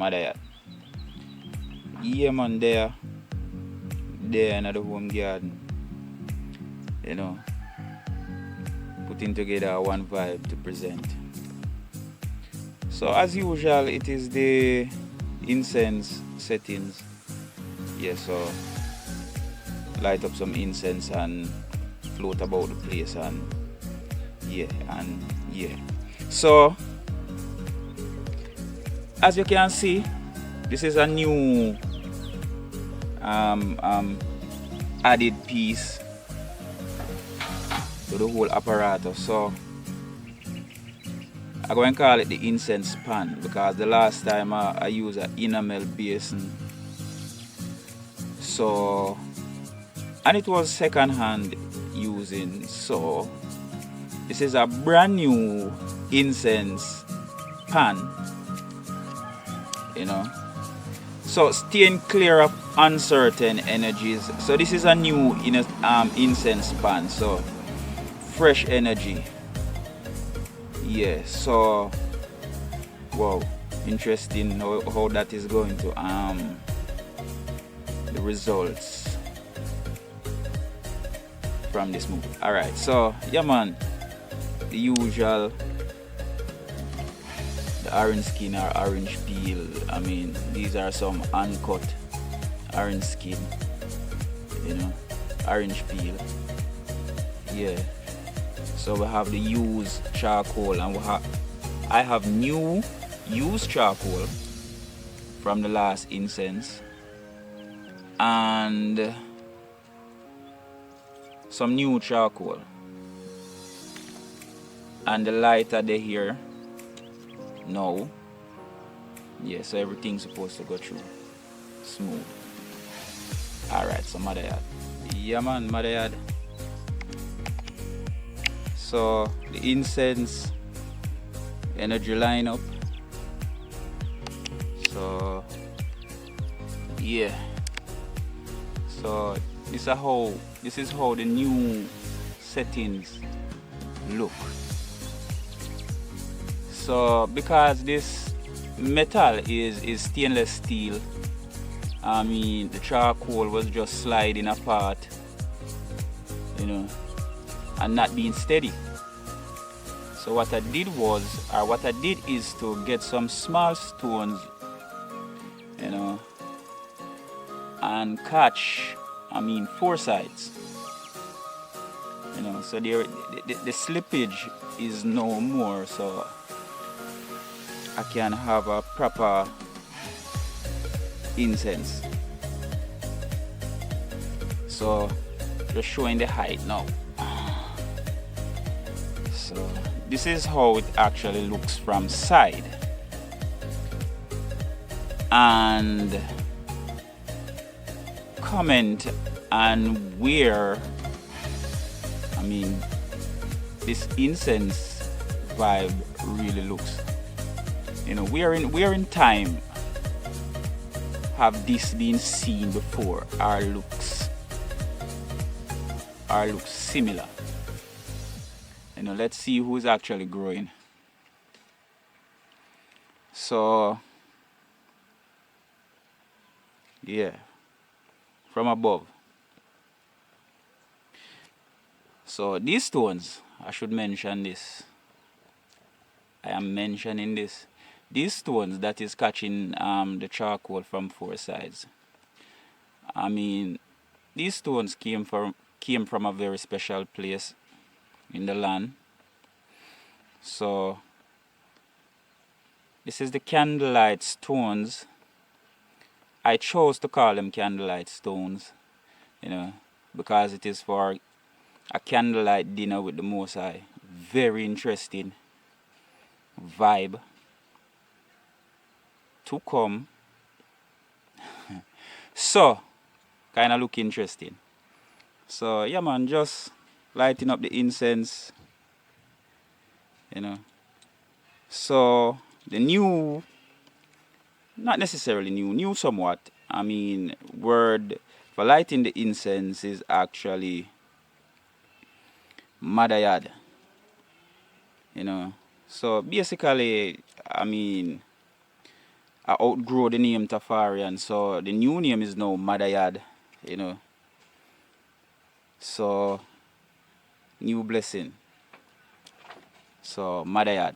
madayad. Yeah man, there in the home garden, you know, putting together one vibe to present. So as usual, it is the incense settings. Yeah, so light up some incense and float about the place and yeah. So as you can see, this is a new added piece to the whole apparatus. So I'm going to call it the incense pan because the last time I used an enamel basin. So, and it was second hand using. So this is a brand new incense pan, you know. So staying clear of uncertain energies. So this is a new incense pan. So fresh energy. Yeah. So wow, interesting how that is going to the results from this movie. All right. So yeah, man. The usual. Orange skin or orange peel. I mean, these are some uncut orange skin, you know, orange peel. Yeah. So we have the used charcoal, and I have new used charcoal from the last incense, and some new charcoal, and the lighter they here. No. Yeah, so everything's supposed to go through smooth. Alright, so madayad. Yeah man, madayad. So the incense energy lineup. So yeah. So this is how the new settings look. So because this metal is stainless steel, I mean the charcoal was just sliding apart, you know, and not being steady. So what I did is to get some small stones, you know, and catch, I mean, 4 sides, you know, so the slippage is no more, so I can have a proper incense. So just showing the height now. So this is how it actually looks from side. And comment and where, I mean, this incense vibe really looks. You know, we are in time. Have this been seen before? Our looks similar. You know, let's see who's actually growing. So yeah, from above. So these stones, I should mention this. I am mentioning this. These stones that is catching the charcoal from 4 sides. I mean, these stones came from a very special place in the land. So this is the candlelight stones. I chose to call them candlelight stones, you know, because it is for a candlelight dinner with the Most High. Very interesting vibe to come. So kind of look interesting. So yeah man, just lighting up the incense, you know. So the new, not necessarily new somewhat, I mean, word for lighting the incense is actually madayad, you know. So basically, I mean, I outgrow the name Tafarian, so the new name is now Madayad, you know. So new blessing. So madayad.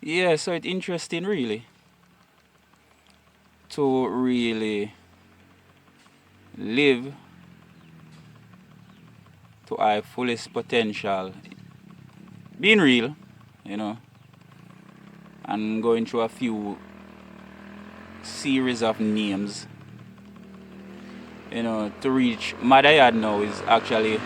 Yeah, so it's interesting really to really live to our fullest potential, being real, you know, and going through a few series of names, you know, to reach Madayad now is actually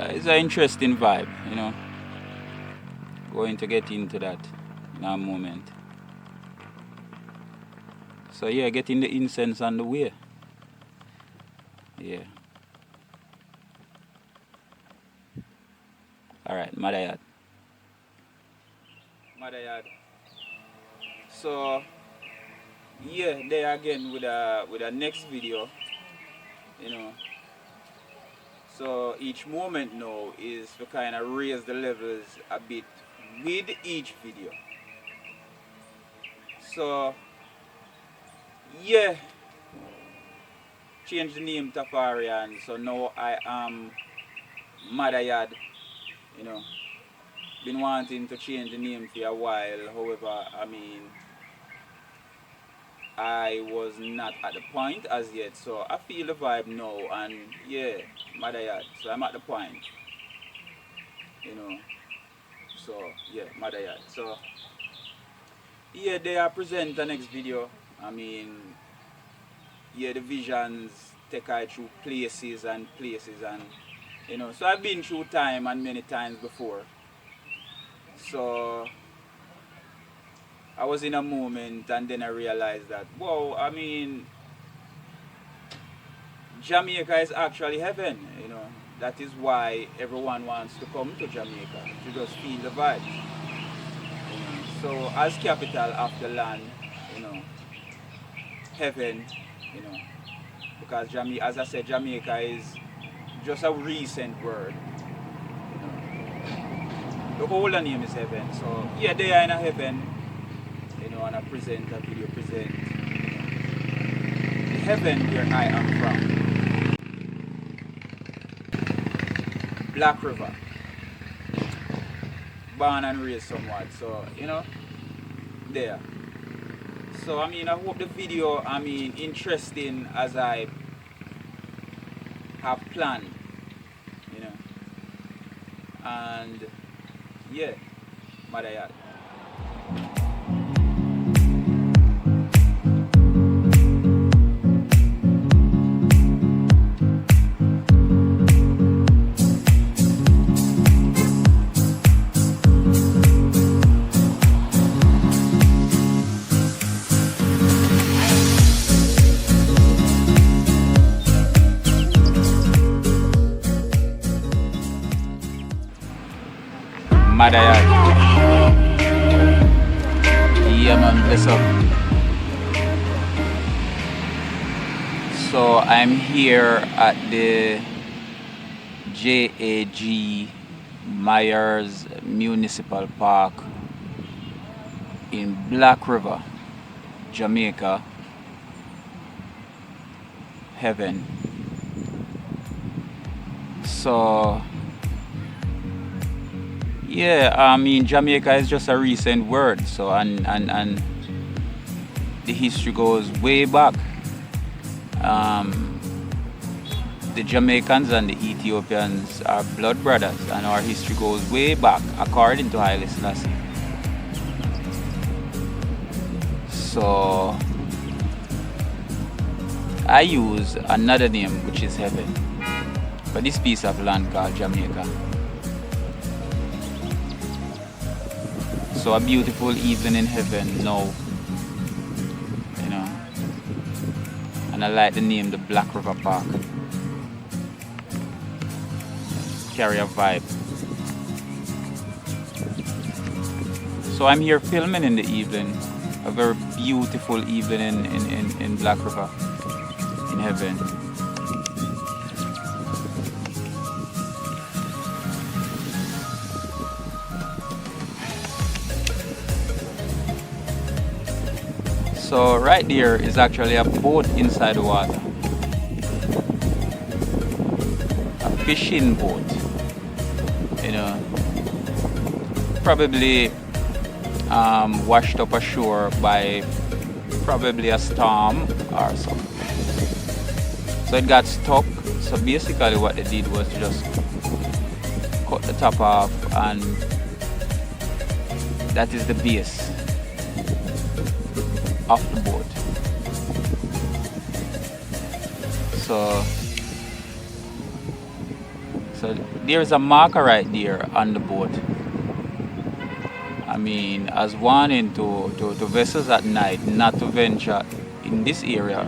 it's an interesting vibe, you know. Going to get into that in a moment. So yeah, getting the incense on the way. Yeah. Alright, Madayad. Madayad. So yeah, there again with a next video, you know. So each moment now is to kind of raise the levels a bit with each video. So yeah, change the name Tafarian. So now I am Madayad, you know. Been wanting to change the name for a while. However, I mean, I was not at the point as yet. So I feel the vibe now, and yeah, Madayad. So I'm at the point, you know. So yeah, Madayad. So yeah, they are present the next video. I mean, yeah, the visions take I through places and places, and you know. So I've been through time and many times before. So I was in a moment, and then I realized that, whoa, I mean, Jamaica is actually heaven, you know. That is why everyone wants to come to Jamaica, to just feel the vibes. You know. So as capital of the land, you know, heaven, you know, because Jamaica, as I said, Jamaica is just a recent word. You know. The whole name is heaven. So yeah, they are in a heaven, you know, and I present a video present, you know, the heaven where I am from. Black River. Born and raised somewhat. So, you know, there. So I mean, I hope the video, I mean, interesting as I have planned, you know. And yeah, Madayad. Madayad. Yeah man, bless up. So I'm here at the JAG Myers Municipal Park in Black River, Jamaica, heaven. So yeah, I mean, Jamaica is just a recent word. So and the history goes way back. The Jamaicans and the Ethiopians are blood brothers, and our history goes way back, according to Haile Selassie. So I use another name, which is heaven, for this piece of land called Jamaica. So a beautiful evening in heaven now, you know. And I like the name, the Black River Park. Carry a vibe. So I'm here filming in the evening. A very beautiful evening in Black River, in heaven. So right there is actually a boat inside the water. A fishing boat. You know, probably washed up ashore by probably a storm or something. So it got stuck. So basically what they did was to just cut the top off, and that is the base of the boat. So there's a marker right there on the boat. I mean, as warning to vessels at night not to venture in this area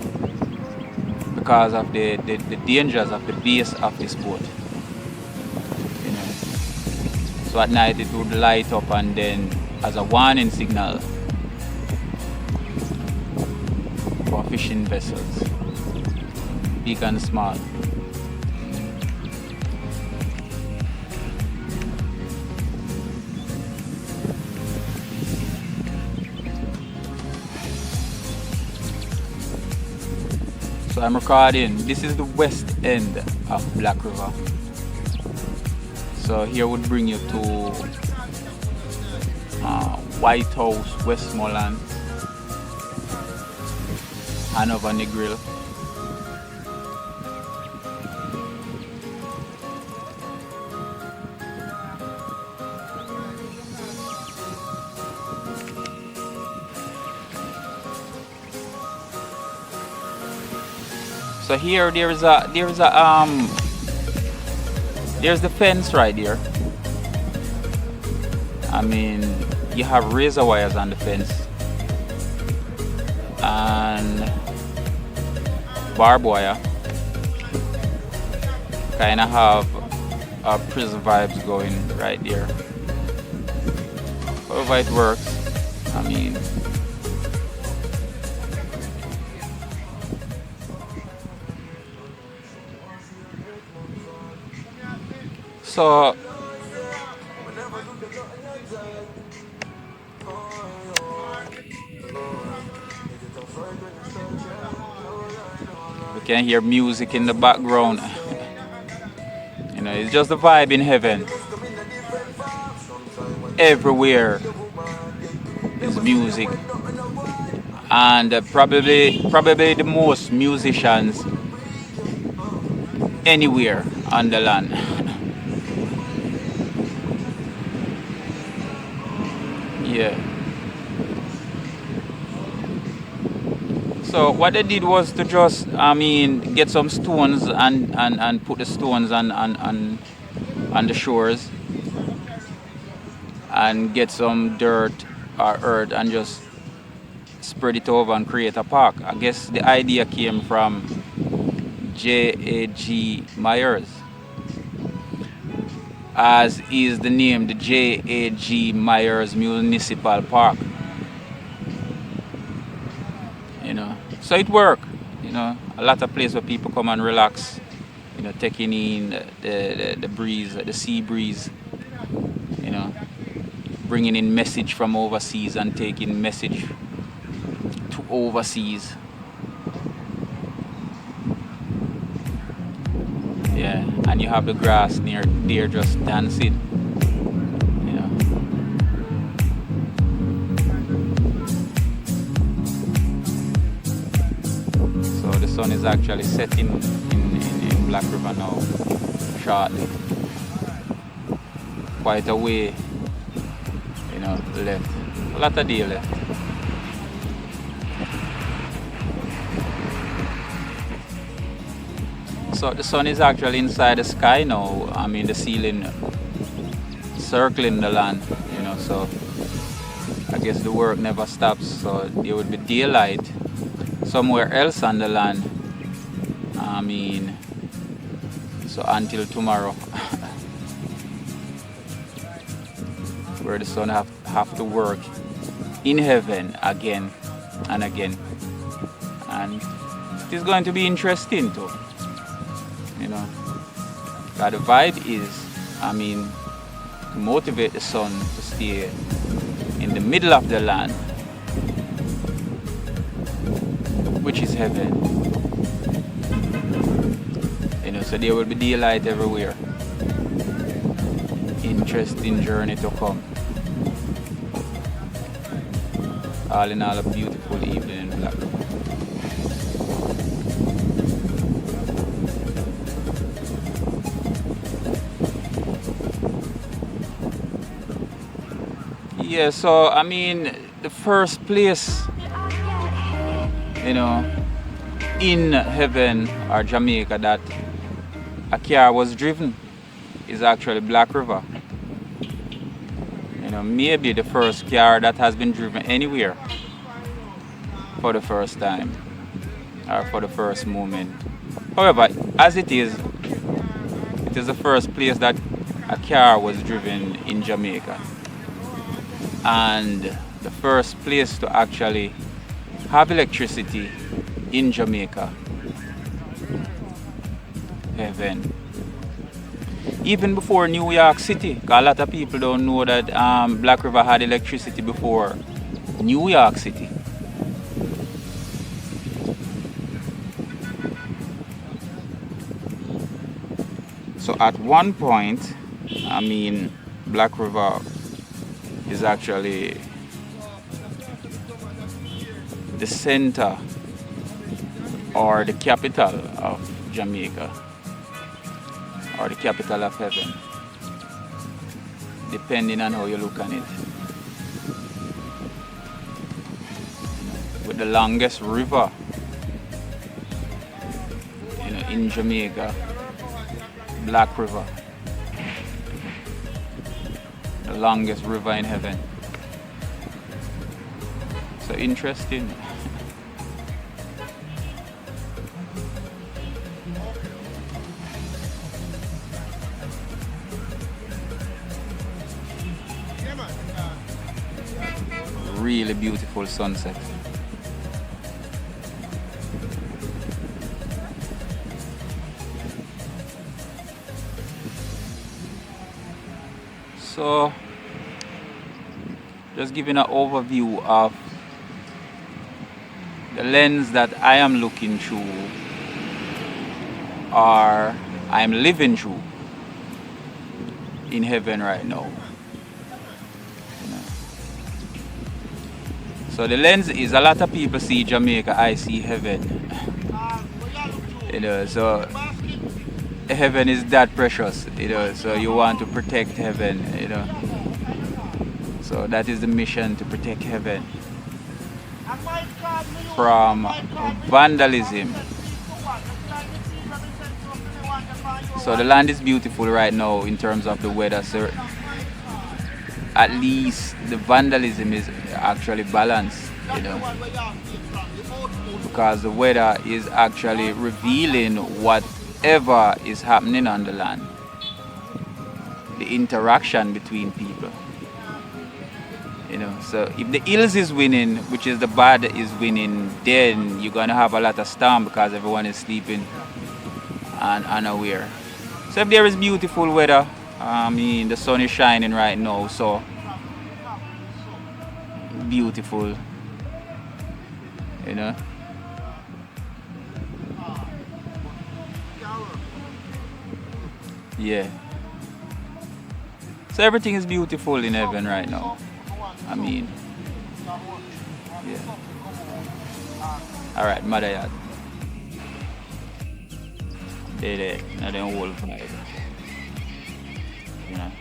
because of the dangers of the base of this boat. You know. So at night it would light up, and then as a warning signal for fishing vessels, big and small. So I'm recording. This is the west end of Black River. So here would bring you to White House, Westmoreland, Hanover Negril. So here there's the fence right there. I mean, you have razor wires on the fence and barbed wire. Kind of have prison vibes going right there. However it works, I mean. So we can hear music in the background. You know, it's just the vibe in heaven. Everywhere is music, and probably the most musicians anywhere on the land. Yeah. So what they did was to just, I mean, get some stones and put the stones on the shores, and get some dirt or earth and just spread it over and create a park. I guess the idea came from J.A.G. Myers, as is the name, the J.A.G. Myers Municipal Park. You know, so it worked. You know, a lot of places where people come and relax. You know, taking in the breeze, the sea breeze. You know, bringing in message from overseas and taking message to overseas. Yeah, and you have the grass near there just dancing. You know. So the sun is actually setting in Black River now, shortly. Quite a way, you know, left. A lot of day left. So the sun is actually inside the sky now. I mean, the ceiling circling the land, you know, so I guess the work never stops, so there would be daylight somewhere else on the land. I mean, so until tomorrow, where the sun have to work in heaven again and again, and it is going to be interesting too. You know, but the vibe is, I mean, to motivate the sun to stay in the middle of the land, which is heaven. You know, so there will be daylight everywhere. Interesting journey to come. All in all, a beautiful evening in Black River. Yeah, so I mean, the first place, you know, in heaven or Jamaica that a car was driven is actually Black River. You know, maybe the first car that has been driven anywhere for the first time or for the first moment. However, as it is the first place that a car was driven in Jamaica, and the first place to actually have electricity in Jamaica. Heaven. Even before New York City, 'cause a lot of people don't know that Black River had electricity before New York City. So at one point, I mean, Black River is actually the center or the capital of Jamaica, or the capital of heaven, depending on how you look on it. With the longest river, you know, in Jamaica, Black River, the longest river in heaven. So interesting. Really beautiful sunset. So, just giving an overview of the lens that I am looking through, or I'm living through in heaven right now. You know. So the lens is, a lot of people see Jamaica, I see heaven. You know, so heaven is that precious, you know, so you want to protect heaven, you know. So that is the mission, to protect heaven from vandalism. So the land is beautiful right now in terms of the weather, so at least the vandalism is actually balanced, you know, because the weather is actually revealing whatever is happening on the land, the interaction between people, you know. So if the ills is winning, which is the bad is winning, then you're gonna have a lot of storm because everyone is sleeping and unaware. So if there is beautiful weather, I mean, the sun is shining right now, so beautiful, you know. Yeah. So everything is beautiful in heaven right now. I mean, yeah. Alright, madayad. There, now them whole vibe. You know.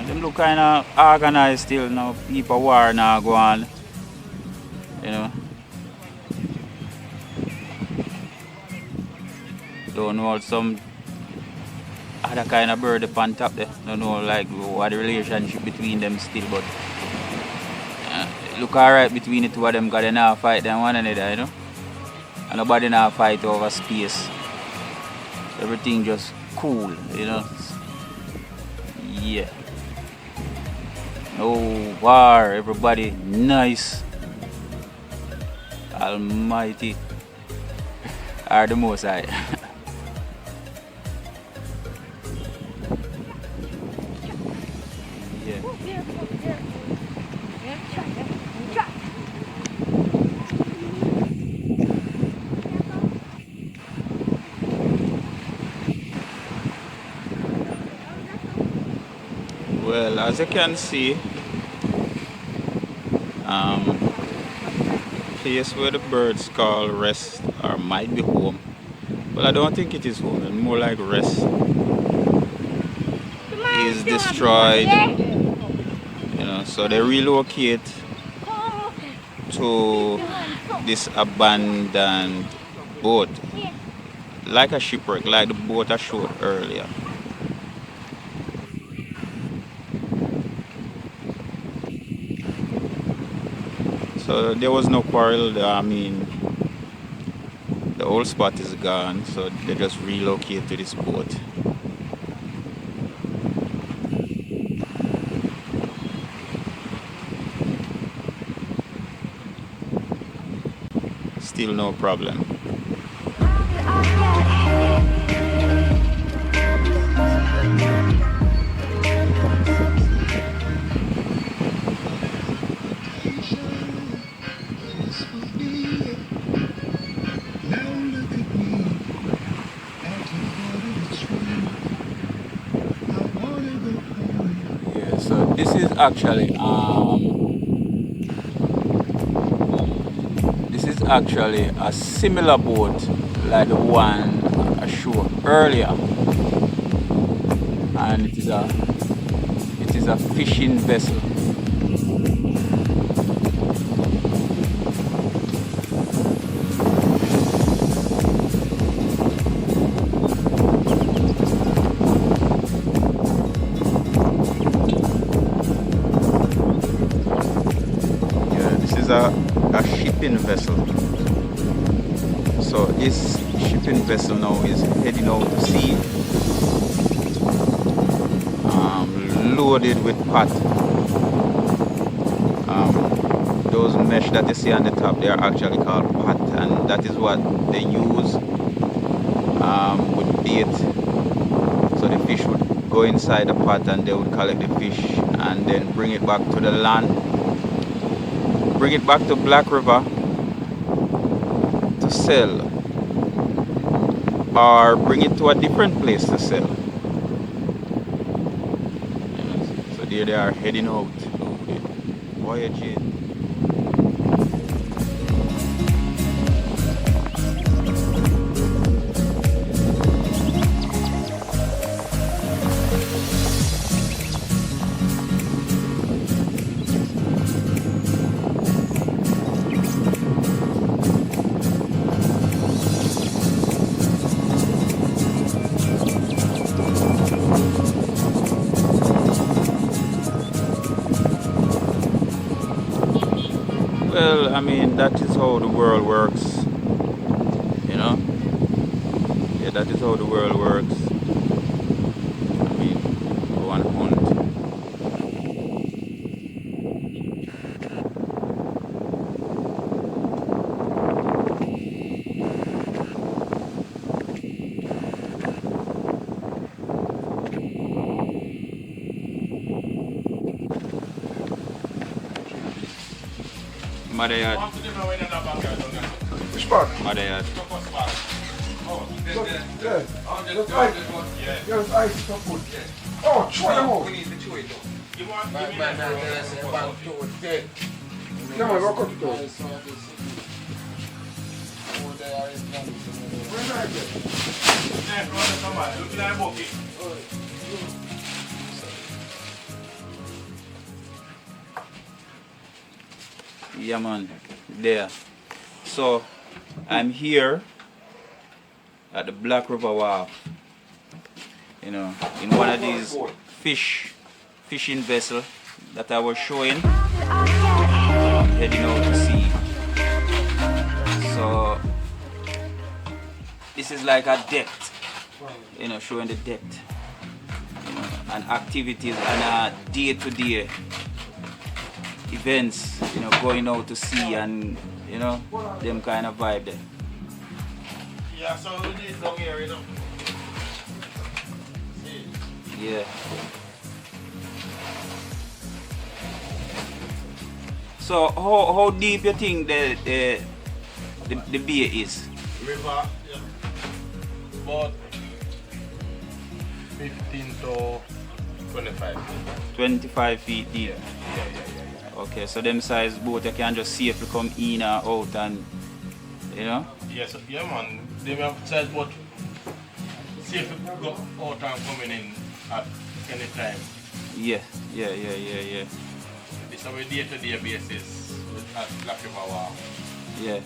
Them look kinda organized still now. People war now go on. You know. Don't know, some other kind of bird up on top there. Don't know like what the relationship between them still, but look alright between the two of them because they now fight them one another, you know. And nobody now fight over space. Everything just cool, you know. Yeah. No war, everybody nice. Almighty. Are the most high. Yeah. Well, as you can see, place where the birds call rest or might be home. Well, I don't think it is home. It's more like rest. Is destroyed, you know. So they relocate to this abandoned boat, like a shipwreck, like the boat I showed earlier. So there was no quarrel there. I mean, the old spot is gone, so they just relocate to this boat. Still no problem. Yeah, so this is actually a similar boat like the one I showed earlier, and it is a fishing vessel. Yeah, this is a shipping vessel. So this shipping vessel now is heading out to sea, loaded with pot. Those mesh that you see on the top, they are actually called pot, and that is what they use with bait. So the fish would go inside the pot and they would collect the fish and then bring it back to the land, bring it back to Black River to sell, or bring it to a different place to sell. So there they are heading out, voyaging. Well, I mean, that is how the world works, you know? Yeah, that is how the world works. I mean, go and hunt. Madayad. Which part? Madayad. Yeah. There's ice. There's ice for food. Oh, chew them out. We need to chew it up. Come on, go cut it out. Where's Yeah, man, there. So I'm here at the Black River Wharf, you know, in one of these fishing vessel that I was showing, heading out to sea. So this is like a depth, you know, showing the depth, you know, and activities and day-to-day events, you know, going out to sea and, you know, them kind of vibe there. Yeah, so we need down here, you know. Yeah. So how deep you think the bay is? River, yeah. About 15 to 25 feet. 25 feet deep. Yeah. Okay, so them size boat you can just safely come in or out and, you know? Yes, yeah man. They have size boat safe to go out and coming in at any time. Yeah. This is our day-to-day basis at Black River Wharf. Yeah.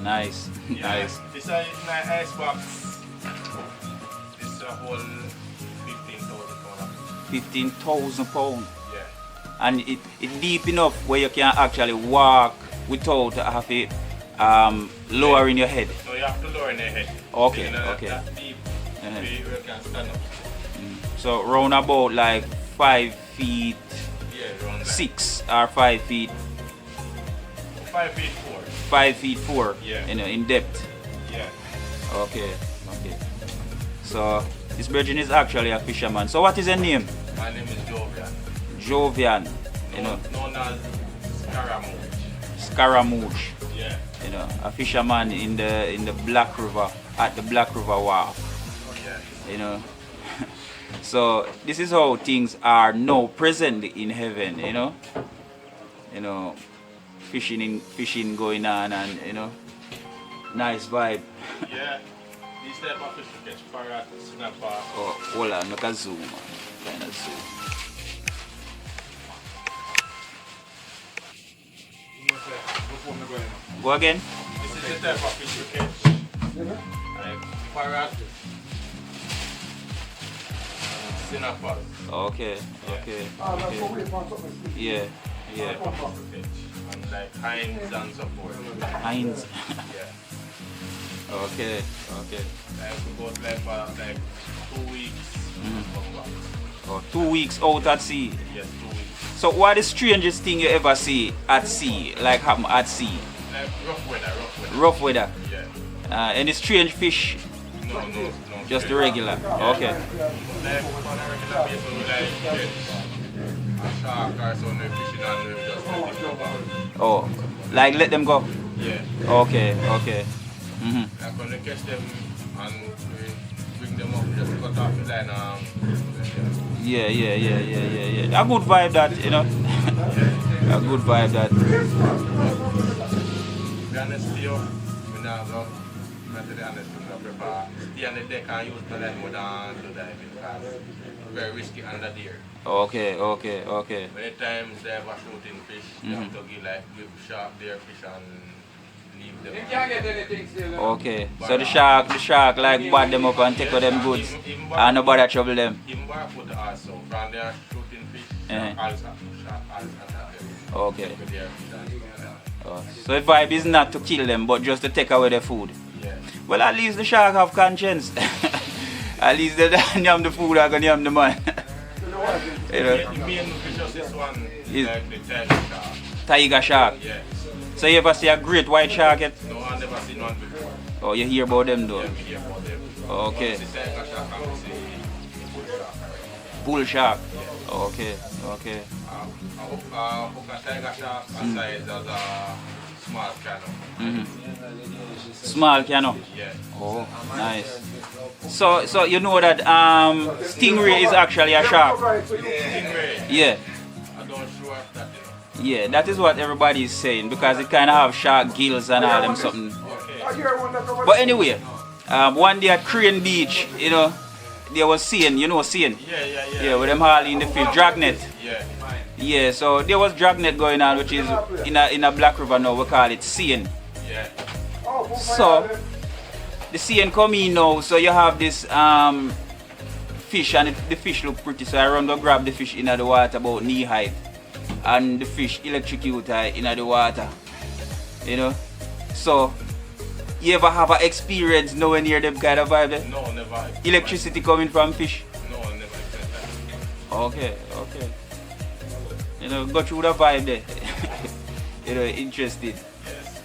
Nice. Yeah. Nice. This is an ice box. This is a whole 15,000 pounds. 15,000 pounds. Yeah. And it deep enough where you can actually walk without having lowering your head. No, you have to lower your head. Okay, You know, okay. That deep, you can stand up. So round about like 5 feet Yeah, around 6 or 5 feet 5 feet 4. 5 feet 4, Yeah. you know, in depth. Yeah. Okay. So this virgin is actually a fisherman. So what is your name? My name is Jovian. Jovian, you know, Known as Scaramouche. Scaramouche, Yeah. you know, a fisherman in the Black River, at the Black River Wharf, Yeah. you know. So this is how things are now present in heaven, you know. You know, fishing going on, and you know, nice vibe. Yeah. These type of fish you catch parrot, snapper. Oh, hold on, make a zoom, kind of zoom. Go again. This is the type of fish you catch. Like parrot and snappers. Okay. Yeah. Type of fish you catch. And like heavenz and so forth. Heavenz. Yeah. Okay. Like we go like for like 2 weeks. Come back. Oh, 2 weeks out at sea. Yes, 2 weeks. So what is the strangest thing you ever see at sea, like happen at sea? Like rough weather. Rough weather. Yeah. Any strange fish? No. Just the regular. Okay. Like on a regular basis, we like get a shark or something fishing and we just let it go back. Oh, like let them go. Yeah. Okay. Like when we catch them and we bring them up, just cut off the line and Yeah. A good vibe that, you know. A good vibe that. be honest with you, we not go, to be honest, we not prefer stay on the deck and use the line more than do diving because it's very risky under there. Okay. Many times they have a shooting fish, you have to give sharp their fish and leave them. You can't get anything still. Okay. So the shark like bad them up and take all them goods and nobody trouble them. Even barfoot also, from their shooting fish, shark also attack them. Okay. With their fish and So the vibe is not to kill them but just to take away their food. yeah. Well, at least the shark have conscience. At least they don't yam the food, are gonna yam the man. You know, The main vicious one Is- is like the tiger shark. tiger shark. Yeah. So you ever see a great white shark yet? No, I've never seen one before. Oh, you hear about them though? Yeah, we hear about them. Okay. Once the tiger shark and we see Bull bull shark. shark. Okay. Hook a tiger shark size as a small canoe. Small canoe. Yeah. Oh, nice. So you know that stingray is actually a shark. Stingray. Yeah. I don't sure if that Yeah, that is what everybody is saying because it kind of have shark gills and all them something. Okay. But anyway, one day at Crane Beach, you know, they was seeing, you know, seeing. Yeah. Yeah, with them hauling in the fish, dragnet. Yeah. Yeah, so there was dragnet going on, which is in a Black River now, we call it seeing. Yeah. So the seeing come in now, so you have this fish and the fish look pretty, so I run go grab the fish in the water about knee height. And the fish electrocute in the water. You know? So, you ever have an experience knowing you're them kind of vibe there? No, never. Electricity coming from fish? No, never experienced that. Okay, okay. You know, go through the vibe there. You know, interested. Yes.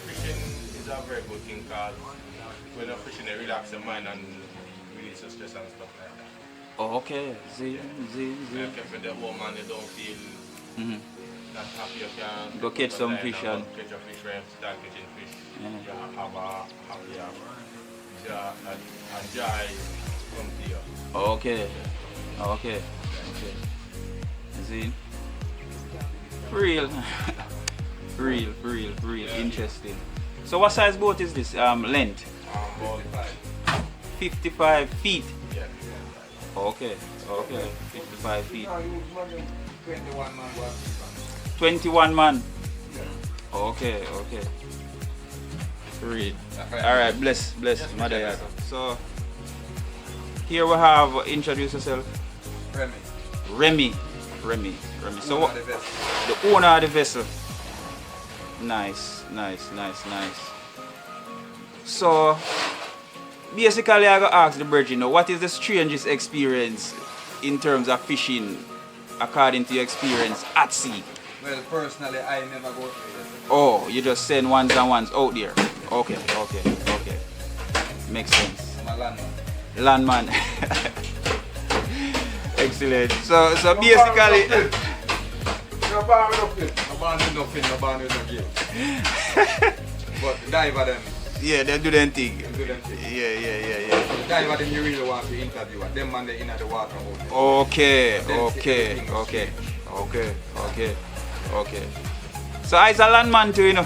Fishing is a very good thing because when you're fishing, you relax your mind and release your stress and stuff like that. Oh, okay. See. When you keep with the home and you don't feel that happy, you can Go catch some fish and catch a fish when you start catching fish. Yeah. You have a happy and joy come to you. okay. Okay. See? Real. real. Interesting. So what size boat is this? Length? About 55 feet. yeah. Okay. 55 feet. Now you use 21 man work. 21 man. Okay. Real. Alright, bless, madayad. So here we have, introduce yourself. Remy. Remy. So Owner what? of the vessel. The owner of the vessel. Nice. So basically I gotta ask the bridge, what is the strangest experience in terms of fishing according to your experience at sea? Well, personally, I never go through it. Oh, you just send ones and ones out there. Okay. Makes sense. I'm a landman. Landman. Excellent. So basically No bar enough this. No band with nothing, no band with no game. But the diver them, yeah, they do them thing. do them thing. Yeah. The diver them you really want to interview, and them man they in the water about it. Okay. So I a landman too, Well,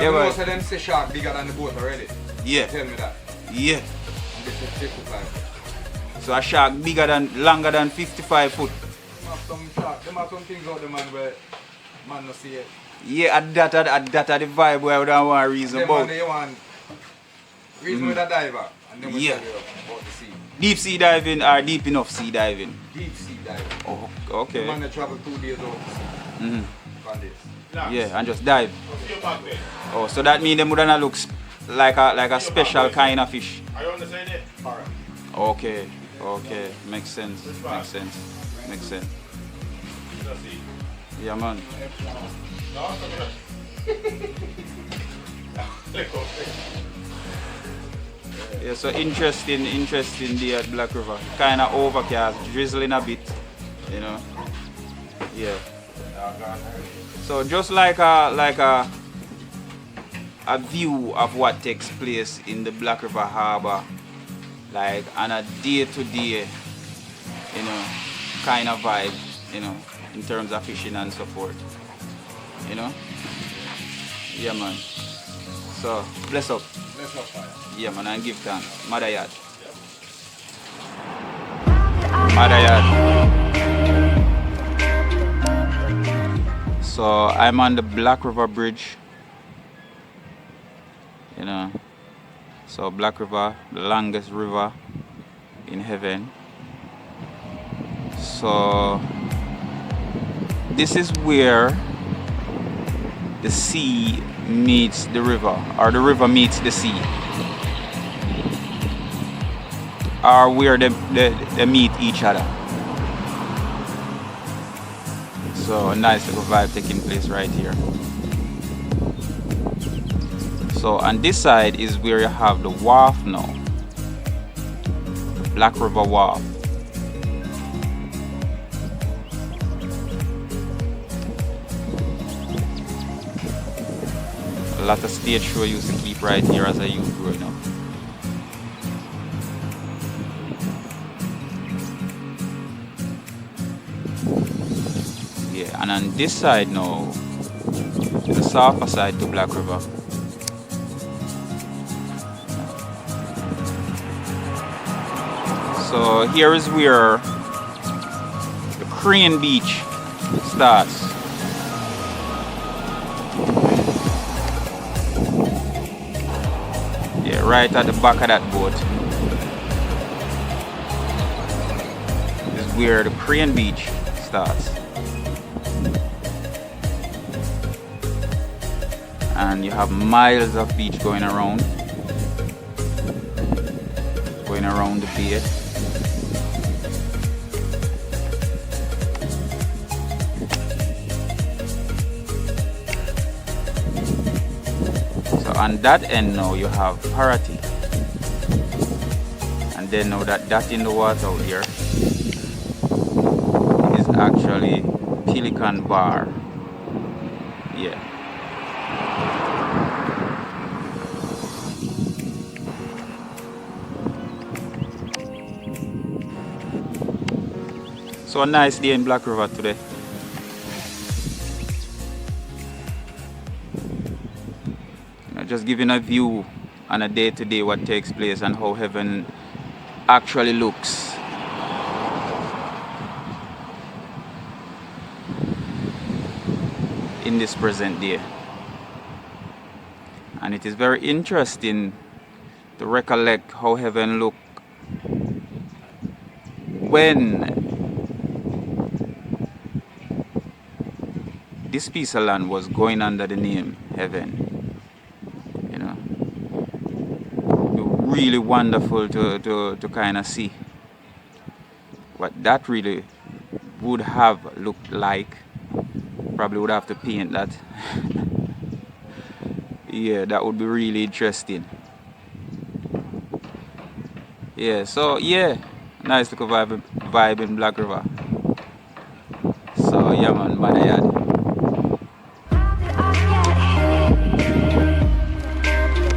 Yeah, most but- of them say shark bigger than the boat already. Yeah. Tell me that. Yeah. And this is 55. So a shark longer than 55 foot. Them have some shark, them have some things out the man where man no see it. Yeah, at that the vibe where I don't want to reason Them about. man they want reason with a diver, and then we Yeah. tell you about the sea. Deep sea diving or deep enough sea diving? Deep sea diving. Oh, The okay. man they travel 2 days out to sea. Mhm. On this. Yeah, and just dive. What's your back there? Oh, so that means them would not look like a special kind of fish. Are you on the side there? Alright. Okay. Makes sense. Just see. Yeah, man. No, come here. Let go. Yeah, so interesting day at Black River. Kind of overcast, drizzling a bit, Yeah. So just like a view of what takes place in the Black River Harbor, like on a day-to-day, kind of vibe, in terms of fishing and so forth. Yeah, man. So bless up. Let's not fire. Yeah, man, and give thanks. Madayad. Madayad. So I'm on the Black River Bridge. So Black River, the longest river in heaven. So this is where the sea meets the river, or the river meets the sea, or where they meet each other. So a nice little vibe taking place right here. So on this side is where you have the wharf now, the Black River Wharf. A lot of stage show used to keep right here as a youth growing up. Yeah, and on this side now is the softer side to Black River. So here is where the Crane Beach starts. Yeah, right at the back of that boat. where the Crane Beach starts. And you have miles of beach going around the bay. So on that end now you have Parati. And then now that in the water out here is actually Pelican Bar. Yeah. So a nice day in Black River today. Just giving a view on a day-to-day what takes place and how heaven actually looks. In this present day. And it is very interesting to recollect how heaven looked when this piece of land was going under the name heaven. You know, really wonderful to kind of see what that really would have looked like. Probably would have to paint that. Yeah, that would be really interesting. Yeah, so yeah, nice little vibe in Black River. So yeah man, madayad.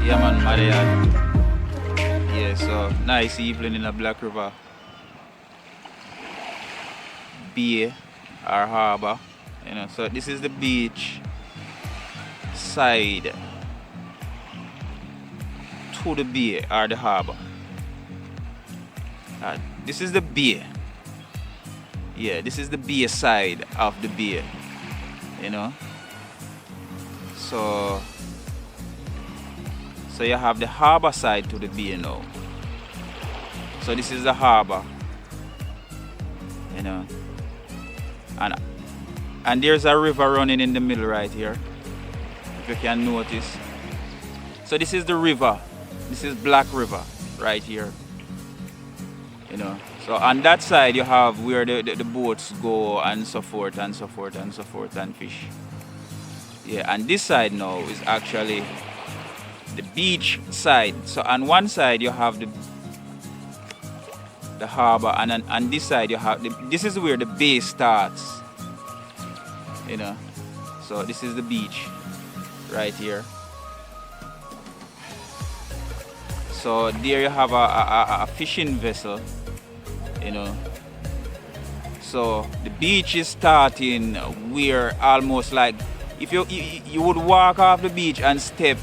Yeah man, madayad. Yeah, so nice evening in a Black River bay or harbor. You know, so this is the beach side to the bay or the harbor. This is the bay. Yeah, this is the bay side of the bay. You know. So you have the harbor side to the bay now. So this is the harbor. You know. And there's a river running in the middle right here, if you can notice. So this is the river. This is Black River right here. You know. So on that side you have where the boats go and so forth and so forth and so forth and fish. Yeah, and this side now is actually the beach side. So on one side you have the harbor, and on this side you have this is where the bay starts. You know, so this is the beach right here. So there you have a fishing vessel, you know. So the beach is starting where almost like if you would walk off the beach and step,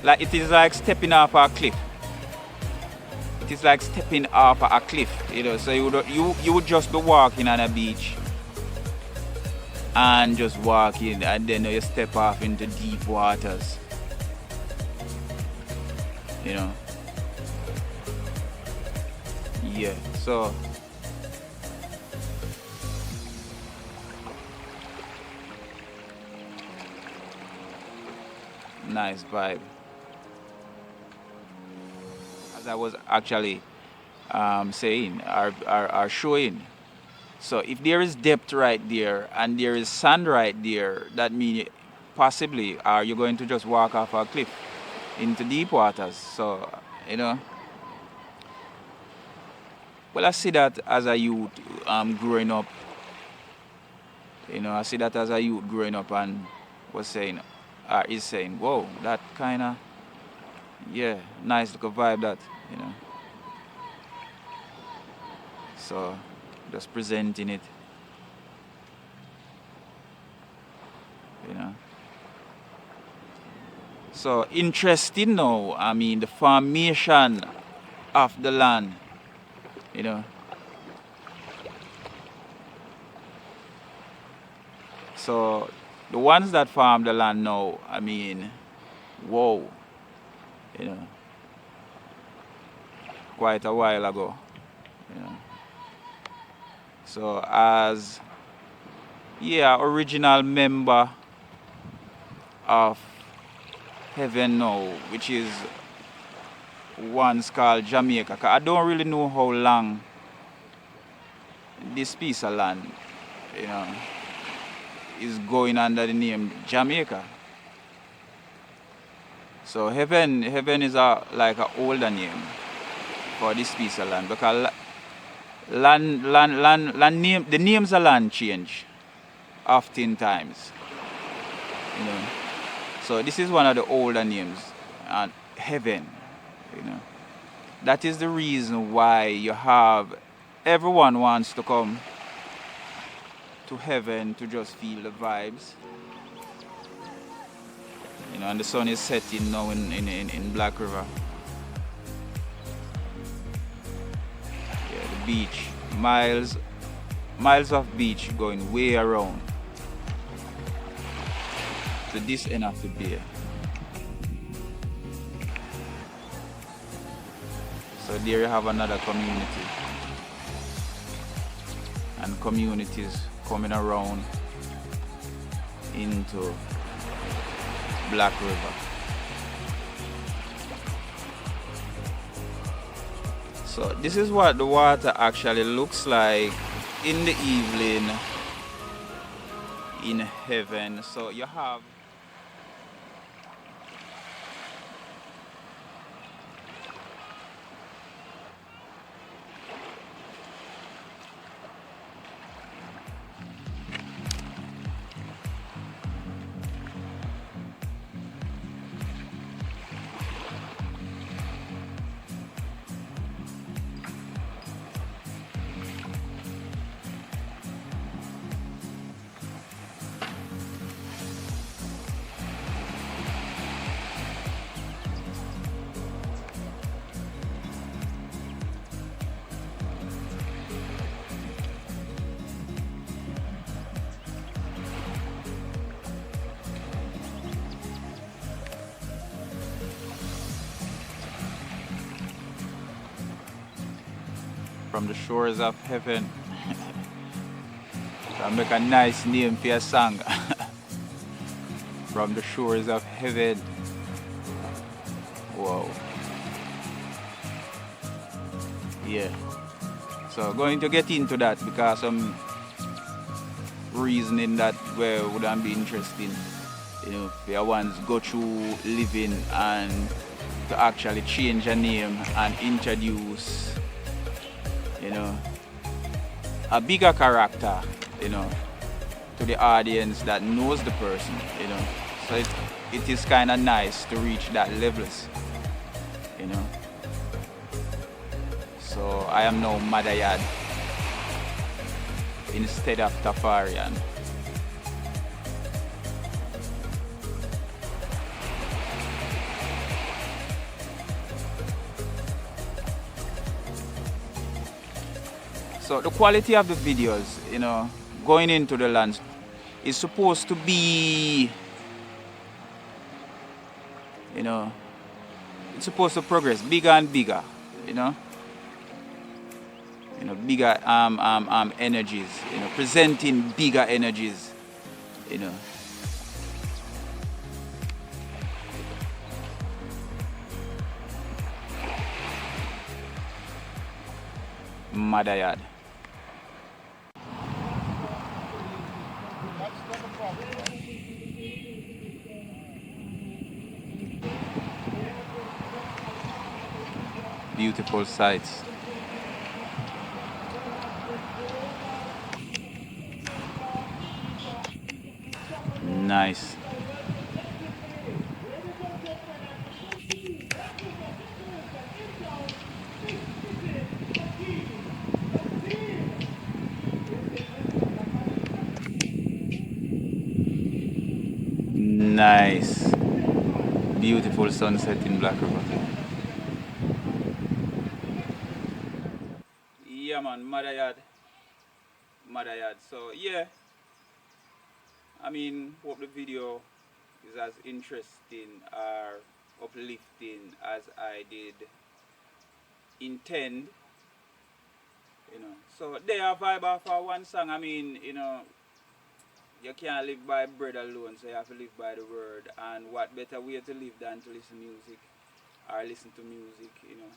like it is like stepping off a cliff. It is like stepping off a cliff, you know. So you would just be walking on a beach and just walk in, and then you step off into deep waters, you know. Yeah, so nice vibe. As I was actually saying or showing. So if there is depth right there and there is sand right there, that means possibly you're going to just walk off a cliff into deep waters. So, you know, well, I see that as a youth growing up. You know, I see that as a youth growing up and was saying, is saying, whoa, that kind of, yeah, nice little vibe that, you know. So just presenting it, you know. So interesting now, I mean, the formation of the land, you know. So the ones that farm the land now, I mean, whoa, you know, quite a while ago, you know. So as original member of Heaven now, which is once called Jamaica. 'Cause I don't really know how long this piece of land, is going under the name Jamaica. So heaven is like an older name for this piece of land, because land name, the names of land change oftentimes. So this is one of the older names, and heaven. That is the reason why you have everyone wants to come to heaven to just feel the vibes. And the sun is setting now in Black River. Yeah, the beach. Miles of beach going way around to this end of the bay. So there you have another community. And communities coming around into Black River. So this is what the water actually looks like in the evening in heaven. So you have from the shores of heaven. So I make a nice name for a song. From the shores of heaven. Whoa. Yeah. So going to get into that because some reasoning that wouldn't be interesting. For ones go through living and to actually change a name and introduce a bigger character, to the audience that knows the person, So it is kind of nice to reach that levels, So I am now Madayad instead of Tafarian. So the quality of the videos, going into the lands is supposed to be, it's supposed to progress bigger and bigger, bigger energies, presenting bigger energies, Madayad. Beautiful sights. Nice. Nice. Beautiful sunset in Black River. Yeah man, Madayad. So yeah, hope the video is as interesting or uplifting as I did intend. You know. So they are vibe off for one song. I mean, you know, you can't live by bread alone, so you have to live by the word. And what better way to live than to listen to music or listen to music, you know.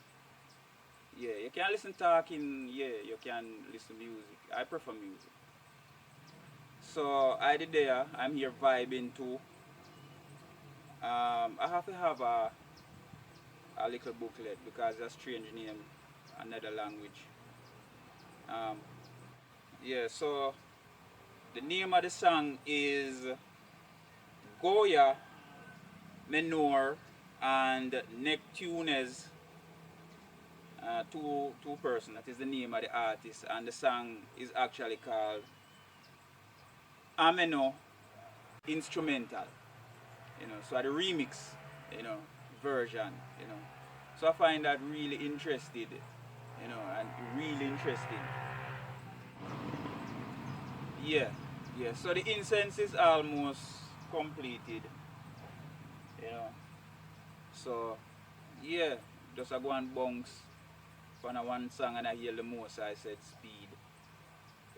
Yeah, you can listen talking, yeah, you can listen to music. I prefer music. So I did there, I'm here vibing too. I have to have a little booklet because it's a strange name, another language. Um, yeah, so the name of the song is Goya Menor and Neptunes, two person. That is the name of the artist, and the song is actually called Ameno Instrumental. You know, so the remix, you know, version. You know, so I find that really interested. You know, and really interesting. Yeah, yeah. So the incense is almost completed. You know, so yeah, just I go and bounce on a one song and I hear the most I said speed.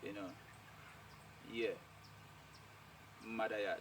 You know, yeah, madayad.